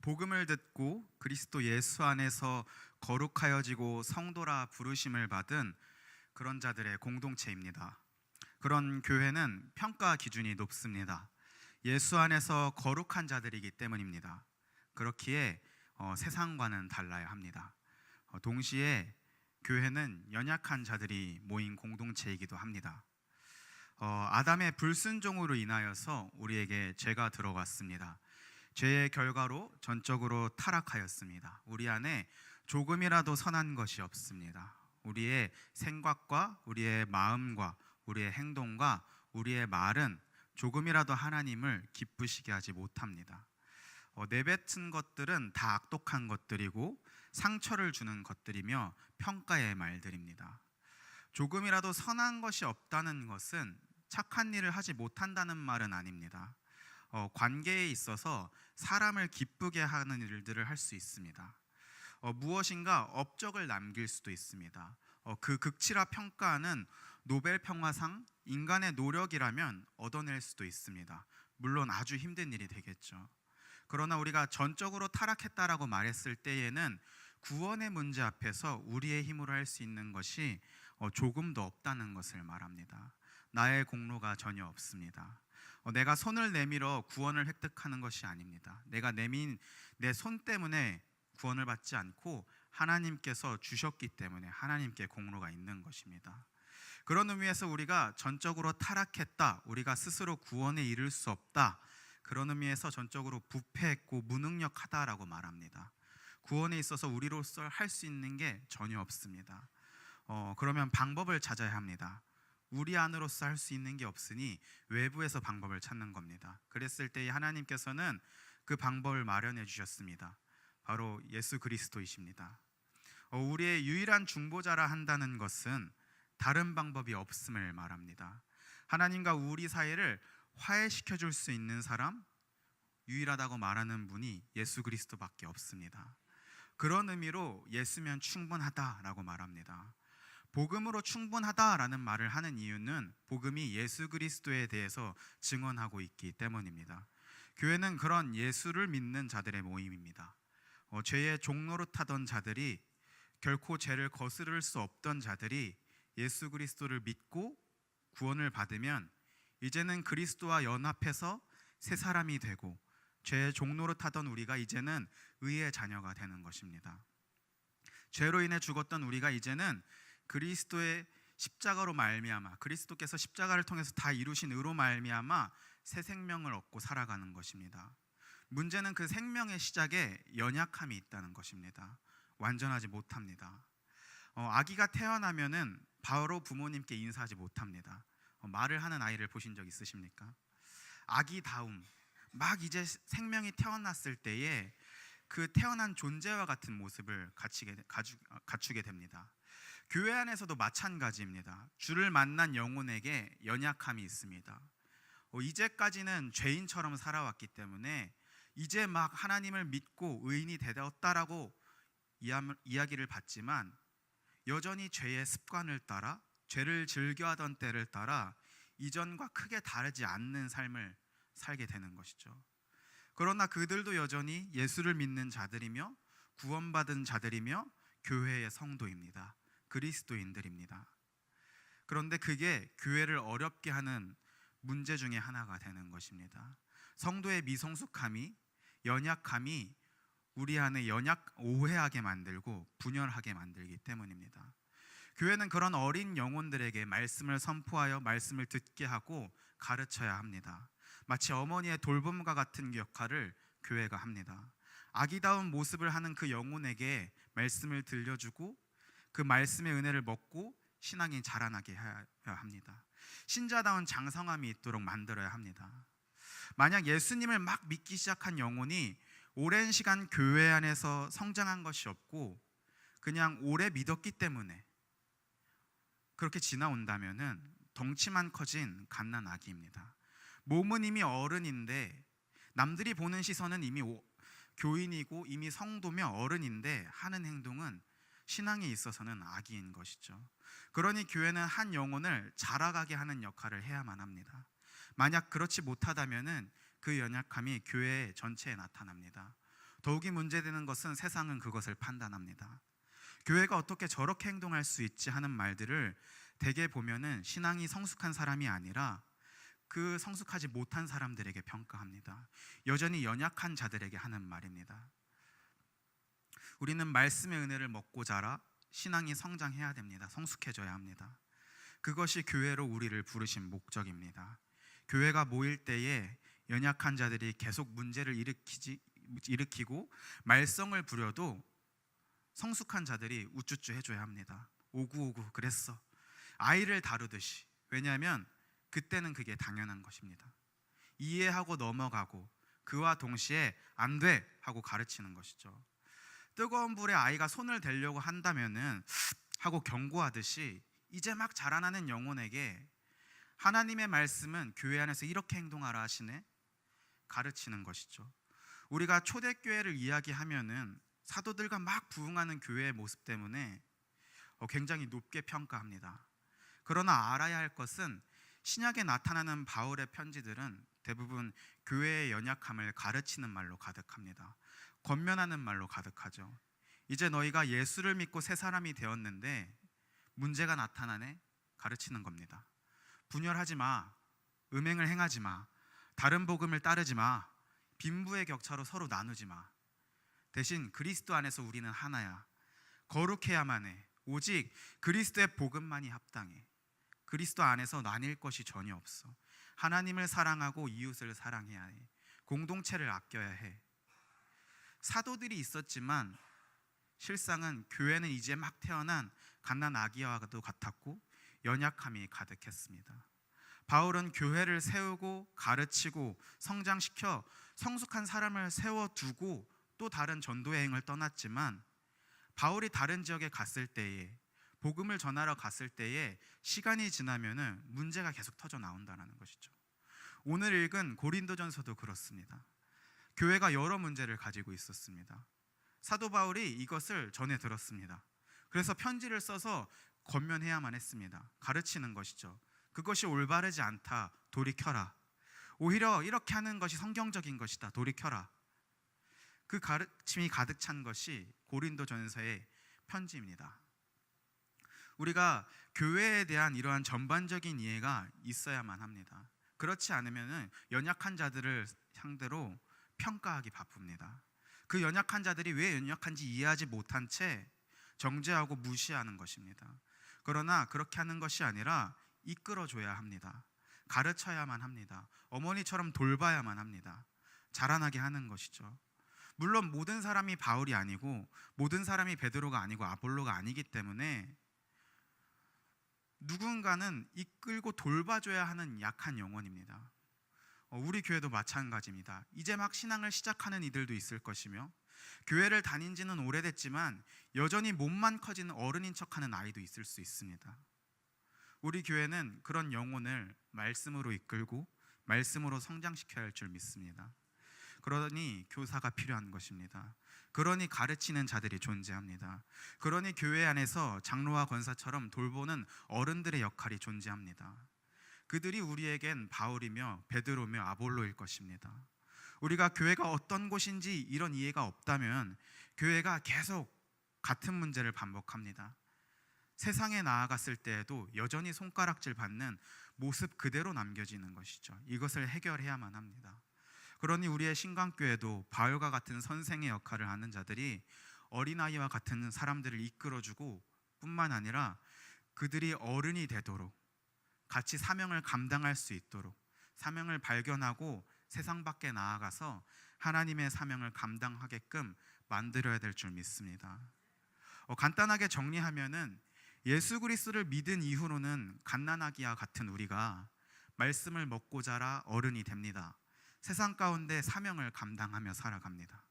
복음을 듣고 그리스도 예수 안에서 거룩하여지고 성도라 부르심을 받은 그런 자들의 공동체입니다. 그런 교회는 평가 기준이 높습니다. 예수 안에서 거룩한 자들이기 때문입니다. 그렇기에 세상과는 달라야 합니다. 동시에 교회는 연약한 자들이 모인 공동체이기도 합니다. 아담의 불순종으로 인하여서 우리에게 죄가 들어왔습니다. 죄의 결과로 전적으로 타락하였습니다. 우리 안에 조금이라도 선한 것이 없습니다. 우리의 생각과 우리의 마음과 우리의 행동과 우리의 말은 조금이라도 하나님을 기쁘시게 하지 못합니다. 내뱉은 것들은 다 악독한 것들이고 상처를 주는 것들이며 평가의 말들입니다. 조금이라도 선한 것이 없다는 것은 착한 일을 하지 못한다는 말은 아닙니다. 관계에 있어서 사람을 기쁘게 하는 일들을 할 수 있습니다. 무엇인가 업적을 남길 수도 있습니다. 그 극치라 평가는 노벨 평화상 인간의 노력이라면 얻어낼 수도 있습니다. 물론 아주 힘든 일이 되겠죠. 그러나 우리가 전적으로 타락했다라고 말했을 때에는 구원의 문제 앞에서 우리의 힘으로 할 수 있는 것이 조금도 없다는 것을 말합니다. 나의 공로가 전혀 없습니다. 내가 손을 내밀어 구원을 획득하는 것이 아닙니다. 내가 내민 내 손 때문에 구원을 받지 않고 하나님께서 주셨기 때문에 하나님께 공로가 있는 것입니다. 그런 의미에서 우리가 전적으로 타락했다, 우리가 스스로 구원에 이를 수 없다, 그런 의미에서 전적으로 부패했고 무능력하다라고 말합니다. 구원에 있어서 우리로서 할 수 있는 게 전혀 없습니다. 그러면 방법을 찾아야 합니다. 우리 안으로서 할 수 있는 게 없으니 외부에서 방법을 찾는 겁니다. 그랬을 때 하나님께서는 그 방법을 마련해 주셨습니다. 바로 예수 그리스도이십니다. 우리의 유일한 중보자라 한다는 것은 다른 방법이 없음을 말합니다. 하나님과 우리 사이를 화해시켜 줄 수 있는 사람, 유일하다고 말하는 분이 예수 그리스도밖에 없습니다. 그런 의미로 예수면 충분하다라고 말합니다. 복음으로 충분하다라는 말을 하는 이유는 복음이 예수 그리스도에 대해서 증언하고 있기 때문입니다. 교회는 그런 예수를 믿는 자들의 모임입니다. 죄의 종노릇하던 자들이, 결코 죄를 거스를 수 없던 자들이 예수 그리스도를 믿고 구원을 받으면 이제는 그리스도와 연합해서 새 사람이 되고, 죄의 종노릇하던 우리가 이제는 의의 자녀가 되는 것입니다. 죄로 인해 죽었던 우리가 이제는 그리스도의 십자가로 말미암아, 그리스도께서 십자가를 통해서 다 이루신 의로 말미암아 새 생명을 얻고 살아가는 것입니다. 문제는 그 생명의 시작에 연약함이 있다는 것입니다. 완전하지 못합니다. 아기가 태어나면은 바로 부모님께 인사하지 못합니다. 말을 하는 아이를 보신 적 있으십니까? 아기다움, 막 이제 생명이 태어났을 때에 그 태어난 존재와 같은 모습을 갖추게 됩니다. 교회 안에서도 마찬가지입니다. 주를 만난 영혼에게 연약함이 있습니다. 이제까지는 죄인처럼 살아왔기 때문에 이제 막 하나님을 믿고 의인이 되었다라고 이야기를 받지만 여전히 죄의 습관을 따라, 죄를 즐겨하던 때를 따라 이전과 크게 다르지 않는 삶을 살게 되는 것이죠. 그러나 그들도 여전히 예수를 믿는 자들이며 구원받은 자들이며 교회의 성도입니다. 그리스도인들입니다. 그런데 그게 교회를 어렵게 하는 문제 중에 하나가 되는 것입니다. 성도의 미성숙함이, 연약함이 우리 안에 오해하게 만들고 분열하게 만들기 때문입니다. 교회는 그런 어린 영혼들에게 말씀을 선포하여 말씀을 듣게 하고 가르쳐야 합니다. 마치 어머니의 돌봄과 같은 역할을 교회가 합니다. 아기다운 모습을 하는 그 영혼에게 말씀을 들려주고 그 말씀의 은혜를 먹고 신앙이 자라나게 해야 합니다. 신자다운 장성함이 있도록 만들어야 합니다. 만약 예수님을 막 믿기 시작한 영혼이 오랜 시간 교회 안에서 성장한 것이 없고 그냥 오래 믿었기 때문에 그렇게 지나온다면은 덩치만 커진 갓난 아기입니다. 몸은 이미 어른인데, 남들이 보는 시선은 이미 교인이고 이미 성도며 어른인데 하는 행동은 신앙에 있어서는 아기인 것이죠. 그러니 교회는 한 영혼을 자라가게 하는 역할을 해야만 합니다. 만약 그렇지 못하다면은 그 연약함이 교회 전체에 나타납니다. 더욱이 문제되는 것은 세상은 그것을 판단합니다. 교회가 어떻게 저렇게 행동할 수 있지 하는 말들을 대개 보면은 신앙이 성숙한 사람이 아니라 그 성숙하지 못한 사람들에게 평가합니다. 여전히 연약한 자들에게 하는 말입니다. 우리는 말씀의 은혜를 먹고 자라 신앙이 성장해야 됩니다. 성숙해져야 합니다. 그것이 교회로 우리를 부르신 목적입니다. 교회가 모일 때에 연약한 자들이 계속 문제를 일으키고 말썽을 부려도 성숙한 자들이 우쭈쭈 해줘야 합니다. 오구오구 그랬어. 아이를 다루듯이. 왜냐하면 그때는 그게 당연한 것입니다. 이해하고 넘어가고 그와 동시에 안 돼 하고 가르치는 것이죠. 뜨거운 불에 아이가 손을 대려고 한다면은 하고 경고하듯이 이제 막 자라나는 영혼에게 하나님의 말씀은 교회 안에서 이렇게 행동하라 하시네 가르치는 것이죠. 우리가 초대교회를 이야기하면은 사도들과 막 부흥하는 교회의 모습 때문에 굉장히 높게 평가합니다. 그러나 알아야 할 것은 신약에 나타나는 바울의 편지들은 대부분 교회의 연약함을 가르치는 말로 가득합니다. 권면하는 말로 가득하죠. 이제 너희가 예수를 믿고 새 사람이 되었는데 문제가 나타나네 가르치는 겁니다. 분열하지 마, 음행을 행하지 마, 다른 복음을 따르지 마, 빈부의 격차로 서로 나누지 마. 대신 그리스도 안에서 우리는 하나야. 거룩해야만 해. 오직 그리스도의 복음만이 합당해. 그리스도 안에서 나뉠 것이 전혀 없어. 하나님을 사랑하고 이웃을 사랑해야 해. 공동체를 아껴야 해. 사도들이 있었지만 실상은 교회는 이제 막 태어난 갓난 아기와도 같았고 연약함이 가득했습니다. 바울은 교회를 세우고 가르치고 성장시켜 성숙한 사람을 세워두고 또 다른 전도 여행을 떠났지만 바울이 다른 지역에 갔을 때에 복음을 전하러 갔을 때에 시간이 지나면은 문제가 계속 터져 나온다는 것이죠. 오늘 읽은 고린도전서도 그렇습니다. 교회가 여러 문제를 가지고 있었습니다. 사도 바울이 이것을 전해 들었습니다. 그래서 편지를 써서 권면해야만 했습니다. 가르치는 것이죠. 그것이 올바르지 않다. 돌이켜라. 오히려 이렇게 하는 것이 성경적인 것이다. 돌이켜라. 그 가르침이 가득 찬 것이 고린도전서의 편지입니다. 우리가 교회에 대한 이러한 전반적인 이해가 있어야만 합니다. 그렇지 않으면 연약한 자들을 상대로 평가하기 바쁩니다. 그 연약한 자들이 왜 연약한지 이해하지 못한 채 정죄하고 무시하는 것입니다. 그러나 그렇게 하는 것이 아니라 이끌어줘야 합니다. 가르쳐야만 합니다. 어머니처럼 돌봐야만 합니다. 자라나게 하는 것이죠. 물론 모든 사람이 바울이 아니고 모든 사람이 베드로가 아니고 아볼로가 아니기 때문에 누군가는 이끌고 돌봐줘야 하는 약한 영혼입니다. 우리 교회도 마찬가지입니다. 이제 막 신앙을 시작하는 이들도 있을 것이며 교회를 다닌 지는 오래됐지만 여전히 몸만 커지는 어른인 척하는 아이도 있을 수 있습니다. 우리 교회는 그런 영혼을 말씀으로 이끌고 말씀으로 성장시켜야 할 줄 믿습니다. 그러니 교사가 필요한 것입니다. 그러니 가르치는 자들이 존재합니다. 그러니 교회 안에서 장로와 권사처럼 돌보는 어른들의 역할이 존재합니다. 그들이 우리에겐 바울이며 베드로며 아볼로일 것입니다. 우리가 교회가 어떤 곳인지 이런 이해가 없다면 교회가 계속 같은 문제를 반복합니다. 세상에 나아갔을 때에도 여전히 손가락질 받는 모습 그대로 남겨지는 것이죠. 이것을 해결해야만 합니다. 그러니 우리의 신강교회도 바울과 같은 선생의 역할을 하는 자들이 어린아이와 같은 사람들을 이끌어주고 뿐만 아니라 그들이 어른이 되도록 같이 사명을 감당할 수 있도록 사명을 발견하고 세상 밖에 나아가서 하나님의 사명을 감당하게끔 만들어야 될 줄 믿습니다. 간단하게 정리하면은 예수 그리스도를 믿은 이후로는 갓난아기와 같은 우리가 말씀을 먹고 자라 어른이 됩니다. 세상 가운데 사명을 감당하며 살아갑니다.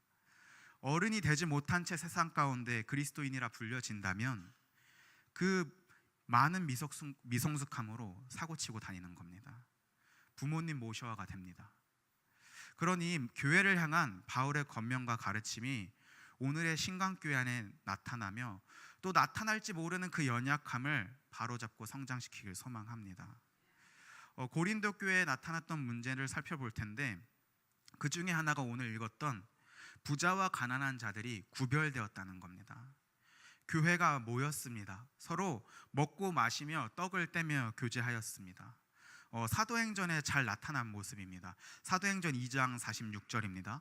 어른이 되지 못한 채 세상 가운데 그리스도인이라 불려진다면 그 많은 미성숙함으로 사고치고 다니는 겁니다. 부모님 모셔와가 됩니다. 그러니 교회를 향한 바울의 권면과 가르침이 오늘의 신강교회 안에 나타나며 또 나타날지 모르는 그 연약함을 바로잡고 성장시키길 소망합니다. 고린도 교회에 나타났던 문제를 살펴볼 텐데 그 중에 하나가 오늘 읽었던 부자와 가난한 자들이 구별되었다는 겁니다. 교회가 모였습니다. 서로 먹고 마시며 떡을 떼며 교제하였습니다. 사도행전에 잘 나타난 모습입니다. 사도행전 2장 46절입니다.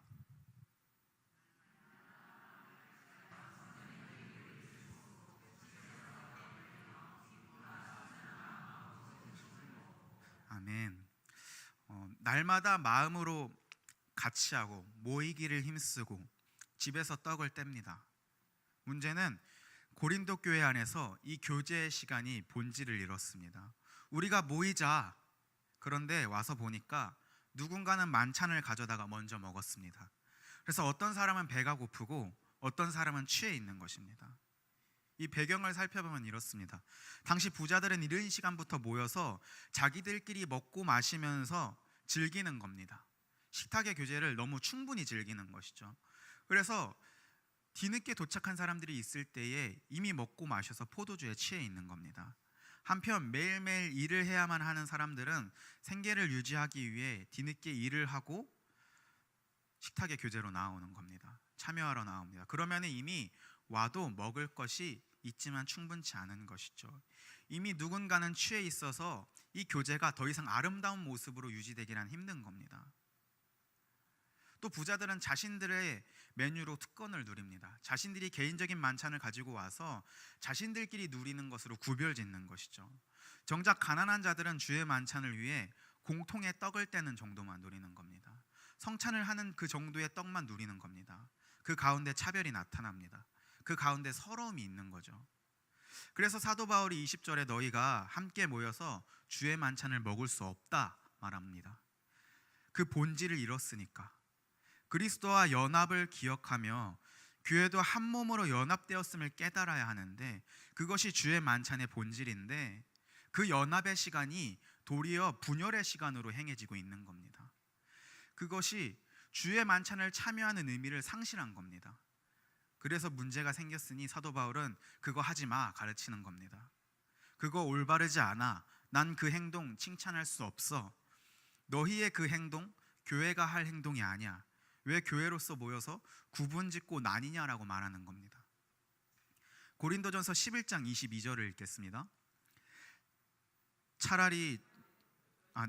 아멘. 날마다 마음으로 같이 하고 모이기를 힘쓰고 집에서 떡을 뗍니다. 문제는 고린도 교회 안에서 이 교제의 시간이 본질을 잃었습니다. 우리가 모이자. 그런데 와서 보니까 누군가는 만찬을 가져다가 먼저 먹었습니다. 그래서 어떤 사람은 배가 고프고 어떤 사람은 취해 있는 것입니다. 이 배경을 살펴보면 이렇습니다. 당시 부자들은 이른 시간부터 모여서 자기들끼리 먹고 마시면서 즐기는 겁니다. 식탁의 교제를 너무 충분히 즐기는 것이죠. 그래서 뒤늦게 도착한 사람들이 있을 때에 이미 먹고 마셔서 포도주에 취해 있는 겁니다. 한편 매일매일 일을 해야만 하는 사람들은 생계를 유지하기 위해 뒤늦게 일을 하고 식탁의 교제로 나오는 겁니다. 참여하러 나옵니다. 그러면 이미 와도 먹을 것이 있지만 충분치 않은 것이죠. 이미 누군가는 취해 있어서 이 교제가 더 이상 아름다운 모습으로 유지되기란 힘든 겁니다. 또 부자들은 자신들의 메뉴로 특권을 누립니다. 자신들이 개인적인 만찬을 가지고 와서 자신들끼리 누리는 것으로 구별짓는 것이죠. 정작 가난한 자들은 주의 만찬을 위해 공통의 떡을 떼는 정도만 누리는 겁니다. 성찬을 하는 그 정도의 떡만 누리는 겁니다. 그 가운데 차별이 나타납니다. 그 가운데 서러움이 있는 거죠. 그래서 사도 바울이 20절에 너희가 함께 모여서 주의 만찬을 먹을 수 없다 말합니다. 그 본질을 잃었으니까. 그리스도와 연합을 기억하며 교회도 한 몸으로 연합되었음을 깨달아야 하는데 그것이 주의 만찬의 본질인데 그 연합의 시간이 도리어 분열의 시간으로 행해지고 있는 겁니다. 그것이 주의 만찬을 참여하는 의미를 상실한 겁니다. 그래서 문제가 생겼으니 사도 바울은 그거 하지 마 가르치는 겁니다. 그거 올바르지 않아. 난 그 행동 칭찬할 수 없어. 너희의 그 행동 교회가 할 행동이 아니야. 왜 교회로서 모여서 구분짓고 나뉘냐라고 말하는 겁니다. 고린도전서 11장 22절을 읽겠습니다. 차라리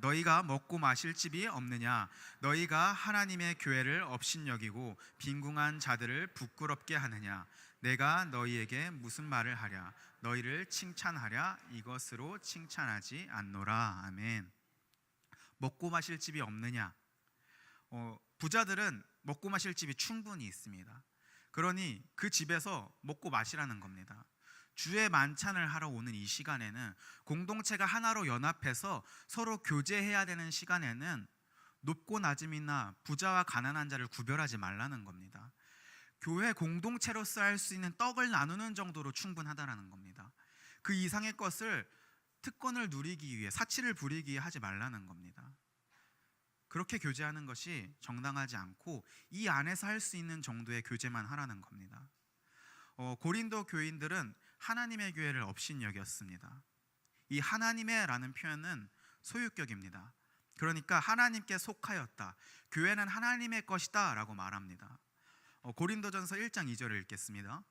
너희가 먹고 마실 집이 없느냐? 너희가 하나님의 교회를 업신여기고 빈궁한 자들을 부끄럽게 하느냐? 내가 너희에게 무슨 말을 하랴? 너희를 칭찬하랴? 이것으로 칭찬하지 않노라. 아멘. 먹고 마실 집이 없느냐? 부자들은 먹고 마실 집이 충분히 있습니다. 그러니 그 집에서 먹고 마시라는 겁니다. 주의 만찬을 하러 오는 이 시간에는 공동체가 하나로 연합해서 서로 교제해야 되는 시간에는 높고 낮음이나 부자와 가난한 자를 구별하지 말라는 겁니다. 교회 공동체로서 할 수 있는 떡을 나누는 정도로 충분하다라는 겁니다. 그 이상의 것을 특권을 누리기 위해 사치를 부리기 위해 하지 말라는 겁니다. 그렇게 교제하는 것이 정당하지 않고 이 안에서 할 수 있는 정도의 교제만 하라는 겁니다. 고린도 교인들은 하나님의 교회를 업신여겼습니다. 이 하나님의라는 표현은 소유격입니다. 그러니까 하나님께 속하였다. 교회는 하나님의 것이다 라고 말합니다. 고린도전서 1장 2절을 읽겠습니다.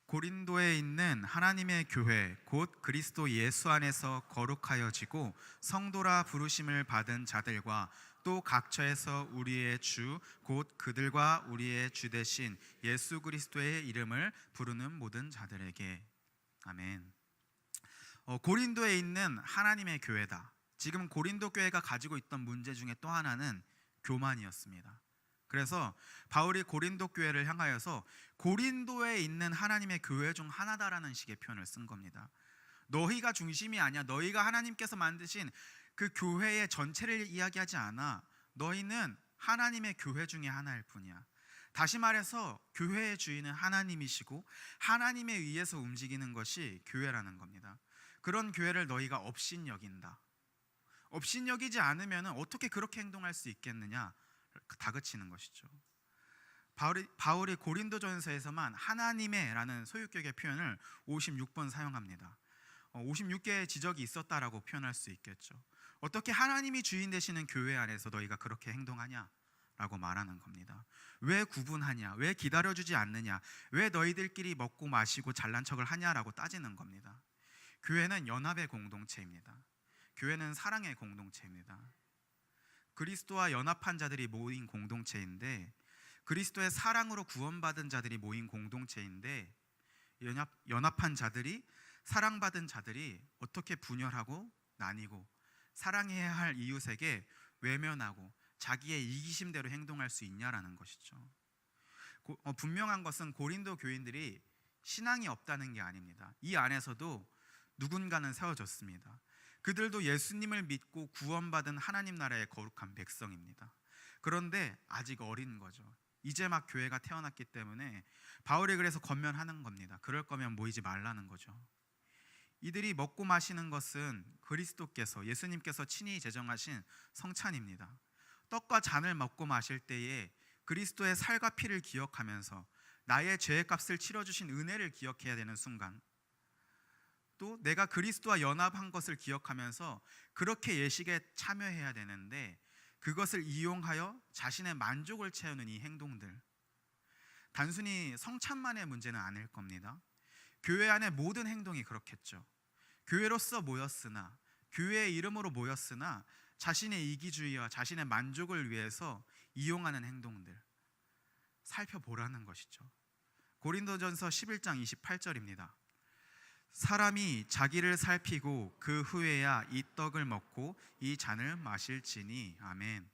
고린도에 있는 하나님의 교회 곧 그리스도 예수 안에서 거룩하여지고 성도라 부르심을 받은 자들과 또 각처에서 우리의 주 곧 그들과 우리의 주 되신 예수 그리스도의 이름을 부르는 모든 자들에게. 아멘. 고린도에 있는 하나님의 교회다. 지금 고린도 교회가 가지고 있던 문제 중에 또 하나는 교만이었습니다. 그래서 바울이 고린도 교회를 향하여서 고린도에 있는 하나님의 교회 중 하나다라는 식의 표현을 쓴 겁니다. 너희가 중심이 아니야. 너희가 하나님께서 만드신 그 교회의 전체를 이야기하지 않아. 너희는 하나님의 교회 중에 하나일 뿐이야. 다시 말해서 교회의 주인은 하나님이시고 하나님에 의해서 움직이는 것이 교회라는 겁니다. 그런 교회를 너희가 업신여긴다. 업신여기지 않으면 어떻게 그렇게 행동할 수 있겠느냐 다그치는 것이죠. 바울이 고린도전서에서만 하나님의라는 소유격의 표현을 56번 사용합니다. 56개의 지적이 있었다라고 표현할 수 있겠죠. 어떻게 하나님이 주인 되시는 교회 안에서 너희가 그렇게 행동하냐? 라고 말하는 겁니다. 왜 구분하냐? 왜 기다려주지 않느냐? 왜 너희들끼리 먹고 마시고 잘난 척을 하냐라고 따지는 겁니다. 교회는 연합의 공동체입니다. 교회는 사랑의 공동체입니다. 그리스도와 연합한 자들이 모인 공동체인데, 그리스도의 사랑으로 구원받은 자들이 모인 공동체인데, 연합한 자들이, 사랑받은 자들이 어떻게 분열하고 나뉘고 사랑해야 할 이웃에게 외면하고 자기의 이기심대로 행동할 수 있냐라는 것이죠. 분명한 것은 고린도 교인들이 신앙이 없다는 게 아닙니다. 이 안에서도 누군가는 세워졌습니다. 그들도 예수님을 믿고 구원받은 하나님 나라의 거룩한 백성입니다. 그런데 아직 어린 거죠. 이제 막 교회가 태어났기 때문에 바울이 그래서 권면하는 겁니다. 그럴 거면 모이지 말라는 거죠. 이들이 먹고 마시는 것은 그리스도께서, 예수님께서 친히 제정하신 성찬입니다. 떡과 잔을 먹고 마실 때에 그리스도의 살과 피를 기억하면서 나의 죄의 값을 치러주신 은혜를 기억해야 되는 순간, 또 내가 그리스도와 연합한 것을 기억하면서 그렇게 예식에 참여해야 되는데, 그것을 이용하여 자신의 만족을 채우는 이 행동들, 단순히 성찬만의 문제는 아닐 겁니다. 교회 안의 모든 행동이 그렇겠죠. 교회로서 모였으나, 교회의 이름으로 모였으나 자신의 이기주의와 자신의 만족을 위해서 이용하는 행동들 살펴보라는 것이죠. 고린도전서 11장 28절입니다. 사람이 자기를 살피고 그 후에야 이 떡을 먹고 이 잔을 마실지니. 아멘.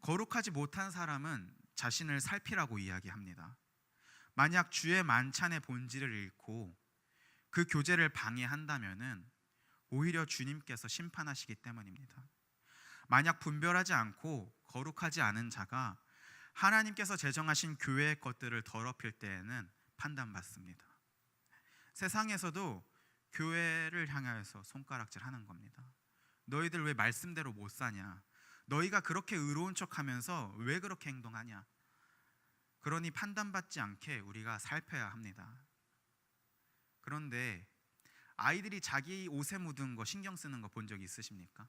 거룩하지 못한 사람은 자신을 살피라고 이야기합니다. 만약 주의 만찬의 본질을 잃고 그 교제를 방해한다면은 오히려 주님께서 심판하시기 때문입니다. 만약 분별하지 않고 거룩하지 않은 자가 하나님께서 제정하신 교회의 것들을 더럽힐 때에는 판단받습니다. 세상에서도 교회를 향하여서 손가락질하는 겁니다. 너희들 왜 말씀대로 못 사냐? 너희가 그렇게 의로운 척하면서 왜 그렇게 행동하냐? 그러니 판단받지 않게 우리가 살펴야 합니다. 그런데 아이들이 자기 옷에 묻은 거 신경 쓰는 거 본 적 있으십니까?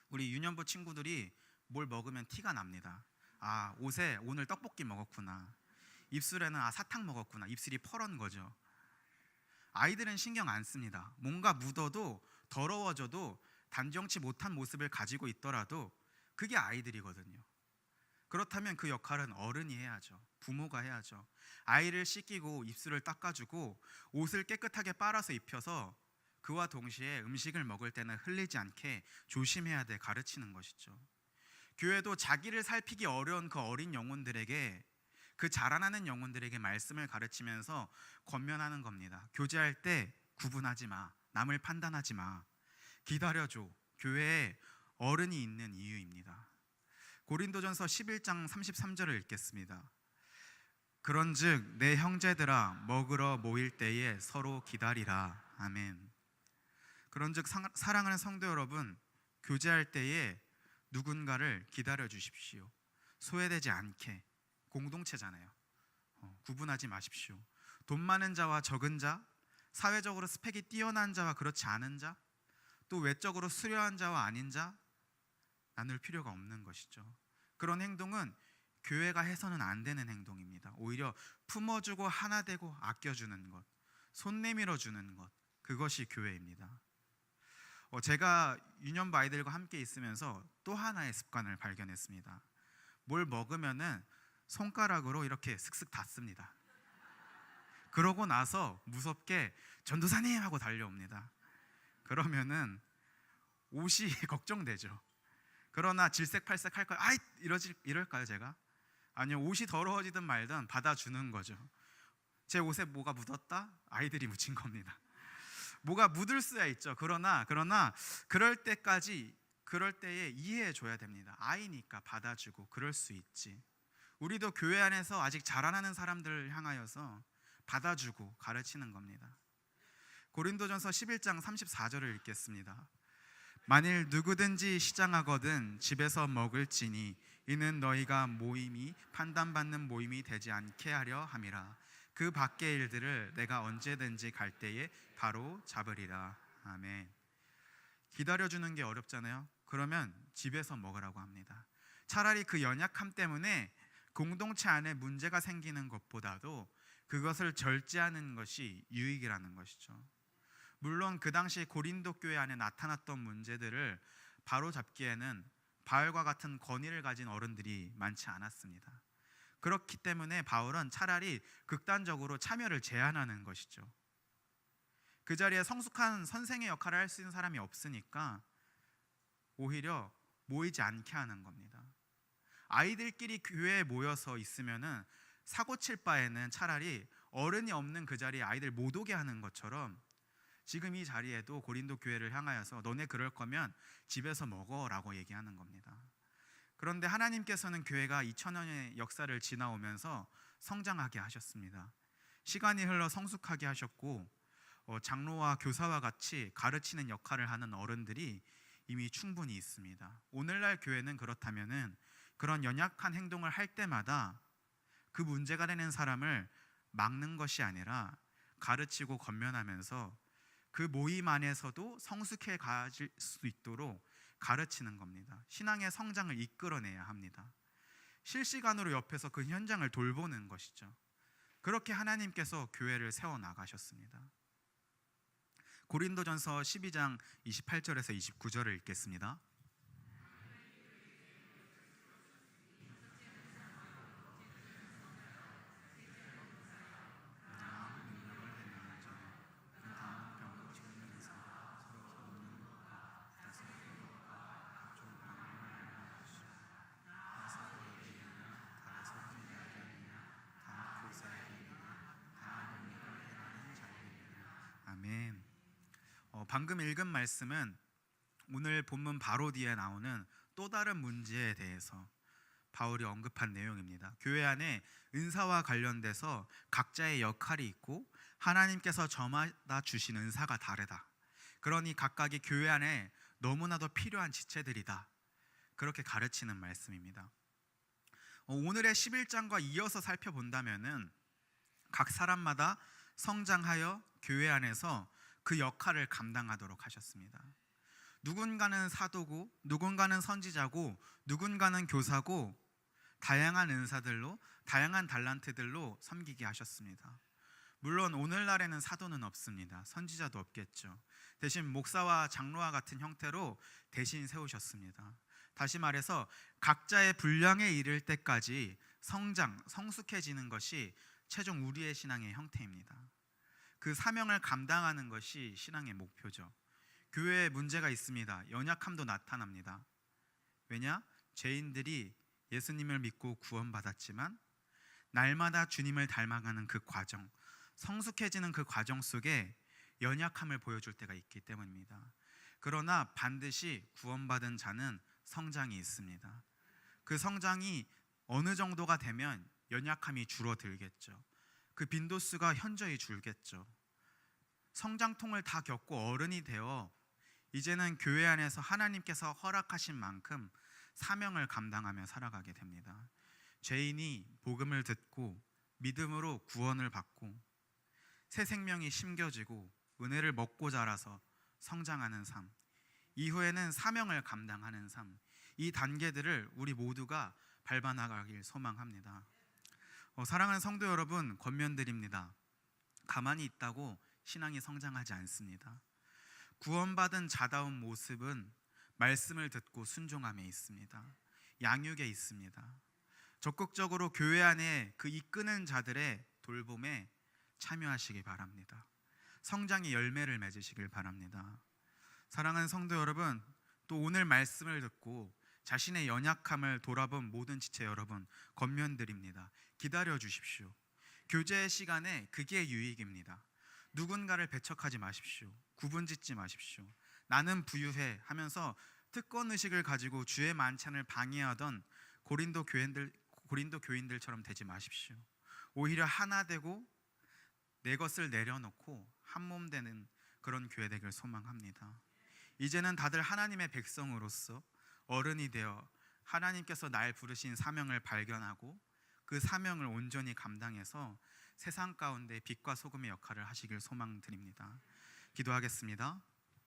우리 유년부 친구들이 뭘 먹으면 티가 납니다. 아, 옷에 오늘 떡볶이 먹었구나. 입술에는 사탕 먹었구나. 입술이 퍼런 거죠. 아이들은 신경 안 씁니다. 뭔가 묻어도 더러워져도 단정치 못한 모습을 가지고 있더라도 그게 아이들이거든요. 그렇다면 그 역할은 어른이 해야죠. 부모가 해야죠. 아이를 씻기고 입술을 닦아주고 옷을 깨끗하게 빨아서 입혀서 그와 동시에 음식을 먹을 때는 흘리지 않게 조심해야 돼 가르치는 것이죠. 교회도 자기를 살피기 어려운 그 어린 영혼들에게, 그 자라나는 영혼들에게 말씀을 가르치면서 권면하는 겁니다. 교제할 때 구분하지 마. 남을 판단하지 마. 기다려줘. 교회에 어른이 있는 이유입니다. 고린도전서 11장 33절을 읽겠습니다. 그런즉 내 형제들아 먹으러 모일 때에 서로 기다리라. 아멘. 그런즉 사랑하는 성도 여러분, 교제할 때에 누군가를 기다려 주십시오. 소외되지 않게. 공동체잖아요. 구분하지 마십시오. 돈 많은 자와 적은 자, 사회적으로 스펙이 뛰어난 자와 그렇지 않은 자, 또 외적으로 수려한 자와 아닌 자 나눌 필요가 없는 것이죠. 그런 행동은 교회가 해서는 안 되는 행동입니다. 오히려 품어주고 하나 되고 아껴주는 것, 손 내밀어 주는 것, 그것이 교회입니다. 제가 유년부 아이들과 함께 있으면서 또 하나의 습관을 발견했습니다. 뭘 먹으면은 손가락으로 이렇게 슥슥 닫습니다. 그러고 나서 무섭게 전도사님 하고 달려옵니다. 그러면은 옷이 걱정되죠. 그러나 질색팔색 할까요? 이럴까요 제가? 아니요, 옷이 더러워지든 말든 받아주는 거죠. 제 옷에 뭐가 묻었다? 아이들이 묻힌 겁니다. 뭐가 묻을 수야 있죠. 그러나 그럴 때에 이해해 줘야 됩니다. 아이니까 받아주고 그럴 수 있지. 우리도 교회 안에서 아직 자라나는 사람들을 향하여서 받아주고 가르치는 겁니다. 고린도전서 11장 34절을 읽겠습니다. 만일 누구든지 시장하거든 집에서 먹을지니 이는 너희가 모임이 판단받는 모임이 되지 않게 하려 함이라. 그 밖의 일들을 내가 언제든지 갈 때에 바로 잡으리라. 아멘. 기다려주는 게 어렵잖아요. 그러면 집에서 먹으라고 합니다. 차라리 그 연약함 때문에 공동체 안에 문제가 생기는 것보다도 그것을 절제하는 것이 유익이라는 것이죠. 물론 그 당시 고린도 교회 안에 나타났던 문제들을 바로잡기에는 바울과 같은 권위를 가진 어른들이 많지 않았습니다. 그렇기 때문에 바울은 차라리 극단적으로 참여를 제한하는 것이죠. 그 자리에 성숙한 선생의 역할을 할 수 있는 사람이 없으니까 오히려 모이지 않게 하는 겁니다. 아이들끼리 교회에 모여서 있으면은 사고 칠 바에는 차라리 어른이 없는 그 자리에 아이들 못 오게 하는 것처럼 지금 이 자리에도 고린도 교회를 향하여서 너네 그럴 거면 집에서 먹어라고 얘기하는 겁니다. 그런데 하나님께서는 교회가 2000년의 역사를 지나오면서 성장하게 하셨습니다. 시간이 흘러 성숙하게 하셨고 장로와 교사와 같이 가르치는 역할을 하는 어른들이 이미 충분히 있습니다. 오늘날 교회는 그렇다면은 그런 연약한 행동을 할 때마다 그 문제가 되는 사람을 막는 것이 아니라 가르치고 권면하면서 그 모임 안에서도 성숙해 가질 수 있도록 가르치는 겁니다. 신앙의 성장을 이끌어내야 합니다. 실시간으로 옆에서 그 현장을 돌보는 것이죠. 그렇게 하나님께서 교회를 세워나가셨습니다. 고린도전서 12장 28절에서 29절을 읽겠습니다. 아멘. 방금 읽은 말씀은 오늘 본문 바로 뒤에 나오는 또 다른 문제에 대해서 바울이 언급한 내용입니다. 교회 안에 은사와 관련돼서 각자의 역할이 있고 하나님께서 저마다 주신 은사가 다르다. 그러니 각각이 교회 안에 너무나도 필요한 지체들이다. 그렇게 가르치는 말씀입니다. 오늘의 11장과 이어서 살펴본다면은 각 사람마다 성장하여 교회 안에서 그 역할을 감당하도록 하셨습니다. 누군가는 사도고, 누군가는 선지자고, 누군가는 교사고, 다양한 은사들로, 다양한 달란트들로 섬기게 하셨습니다. 물론 오늘날에는 사도는 없습니다. 선지자도 없겠죠. 대신 목사와 장로와 같은 형태로 대신 세우셨습니다. 다시 말해서 각자의 분량에 이를 때까지 성장, 성숙해지는 것이 최종 우리의 신앙의 형태입니다. 그 사명을 감당하는 것이 신앙의 목표죠. 교회에 문제가 있습니다. 연약함도 나타납니다. 왜냐? 죄인들이 예수님을 믿고 구원받았지만 날마다 주님을 닮아가는 그 과정, 성숙해지는 그 과정 속에 연약함을 보여줄 때가 있기 때문입니다. 그러나 반드시 구원받은 자는 성장이 있습니다. 그 성장이 어느 정도가 되면 연약함이 줄어들겠죠. 그 빈도수가 현저히 줄겠죠. 성장통을 다 겪고 어른이 되어 이제는 교회 안에서 하나님께서 허락하신 만큼 사명을 감당하며 살아가게 됩니다. 죄인이 복음을 듣고 믿음으로 구원을 받고 새 생명이 심겨지고 은혜를 먹고 자라서 성장하는 삶, 이후에는 사명을 감당하는 삶, 이 단계들을 우리 모두가 밟아나가길 소망합니다. 사랑하는 성도 여러분, 권면드립니다. 가만히 있다고 신앙이 성장하지 않습니다. 구원받은 자다운 모습은 말씀을 듣고 순종함에 있습니다. 양육에 있습니다. 적극적으로 교회 안에 그 이끄는 자들의 돌봄에 참여하시기 바랍니다. 성장의 열매를 맺으시길 바랍니다. 사랑하는 성도 여러분, 또 오늘 말씀을 듣고 자신의 연약함을 돌아본 모든 지체 여러분, 권면드립니다. 기다려 주십시오. 교제의 시간에 그게 유익입니다. 누군가를 배척하지 마십시오. 구분짓지 마십시오. 나는 부유해 하면서 특권의식을 가지고 주의 만찬을 방해하던 고린도 교인들처럼 되지 마십시오. 오히려 하나 되고 내 것을 내려놓고 한 몸 되는 그런 교회 되길 소망합니다. 이제는 다들 하나님의 백성으로서 어른이 되어 하나님께서 날 부르신 사명을 발견하고 그 사명을 온전히 감당해서 세상 가운데 빛과 소금의 역할을 하시길 소망드립니다. 기도하겠습니다.